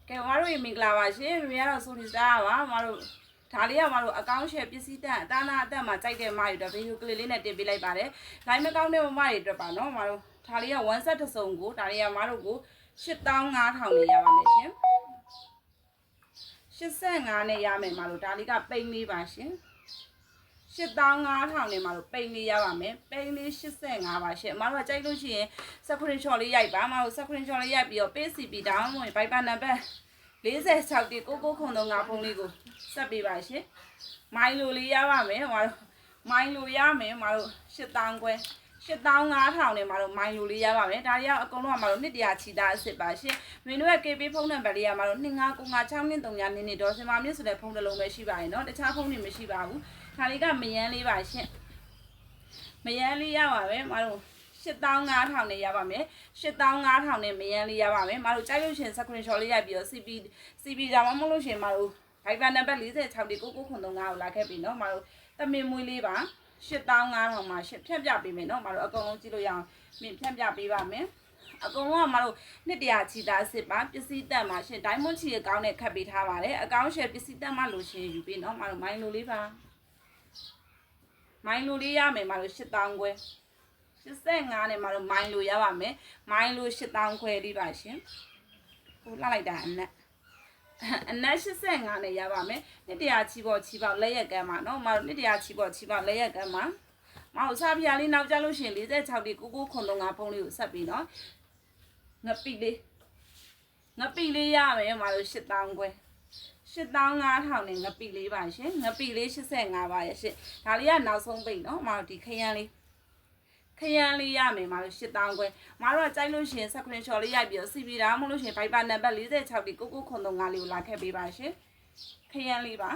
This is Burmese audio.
ကဲမတို့ရေမင်္ဂလာပါရှင်မရတော့ဆိုလီစားပါမတို့ဒါလေးကမတို့အကောင့်ရှယ်ပစ္စည်းတန်အသားနာအသက်မှာကြိုက်တဲ့မတွေအတွက်ဗီဒီယိုကလစ်လေးနဲ့တင်ပေးလိုက်ပါတယ်။လိုင်းမကောင်းတဲ့မတွေအတွက်ပါနော်မတို့ဒါလေးက1 set တစ်စုံကိုဒါလေးကမတို့ကို8500နဲ့ရပါမယ်ရှင်85နဲ့ရမယ်မတို့ဒါလေးကပိန်လေးပါရှင်8500နဲ့မတို့ပိန်လေးရပါမယ်ပိန်လေး85ပါရှင်မတို့ကကြိုက်လို့ရှိရင် screen shot လေးရိုက်ပါမတို့ screen shot လေးရိုက်ပြီးတော့ page CP တောင်းဝင် Viber number 46တိ9995ဖုန်းလေးကိုဆက်ပေးပါရှင်မိုင်းလိုလေးရပါမယ်မတို့မိုင်းလိုရမယ်မတို့8000ခွဲ8500နဲ့မတို့မိုင်းလိုလေးရပါမယ်ဒါတွေကအကုန်လုံးကမတို့100ချီသားအစ်စ်ပါရှင်မင်းတို့ရဲ့ KB ဖုန်းနံပါတ်လေးကမတို့29956239နင်းနေတော့စင်မာမြင့်ဆိုတဲ့ဖုန်းတစ်လုံးပဲရှိပါရင်เนาะတခြားဖုန်းတွေမရှိပါဘူးဒါလေးကမယန်းလေးပါရှင်မယန်းလေးရပါမယ်မတို့8500နဲ့ရပါမယ်8500နဲ့မယန်းလေးရပါမယ်မတို့ကြိုက်လို့ရှင် screen shot လေးရိုက်ပြီးတော့ CP ဒါမှမဟုတ်လို့ရှင်မတို့ Viber number 46တိ9995ကိုလာခဲ့ပြီเนาะမတို့တမင်မွေးလေးပါ8500မှာရှစ်ဖြန့်ပြပေးမယ်เนาะမတို့အကုန်လုံးကြည့်လို့ရအောင်မြင်ဖြန့်ပြပေးပါမယ်အကုန်လုံးကမတို့100ချီသားစစ်ပါပစ္စည်းတက်မှာရှင် diamond ချီအကောင်းနဲ့ခတ်ပေးထားပါတယ်အကောင်းရှယ်ပစ္စည်းတက်မှာလို့ရှင်ယူပေးเนาะမတို့မိုင်းလိုလေးပါမိုင်းလိုလေးရမယ်မတို့8000ခွဲ85နဲ့မတို့မိုင်းလိုရပါမယ်မိုင်းလို8000ခွဲလေးပါရှင်ဟိုလှလိုက်တာအနက်85နဲ့ရပါမယ်100ချီပေါ်ချီပေါက်လက်ရက်ကမ်းမှာเนาะမတို့100ချီပေါ်ချီပေါက်လက်ရက်ကမ်းမှာမဟုတ်စားပြားလေးနောက်ကြလို့ရှင်46တိ9995ဖုန်းလေးကိုဆက်ပြီးเนาะငပိလေးရမယ်မတို့8000ခွဲ8500နဲ့ငပိလေးပါရှင်ငပိလေး85ပါရဲ့ရှင်ဒါလေးကနောက်ဆုံးပိတ်เนาะမတို့ဒီခရမ်းလေးရမယ်မတို့8000ခွဲမတို့ကကြိုက်လို့ရှင် screen shot လေးရိုက်ပြီးတော့ CP ဒါမှမဟုတ်လို့ရှင် Viber number 46တိ9995လေးကိုလာခဲ့ပေးပါရှင်ခရမ်းလေးပါ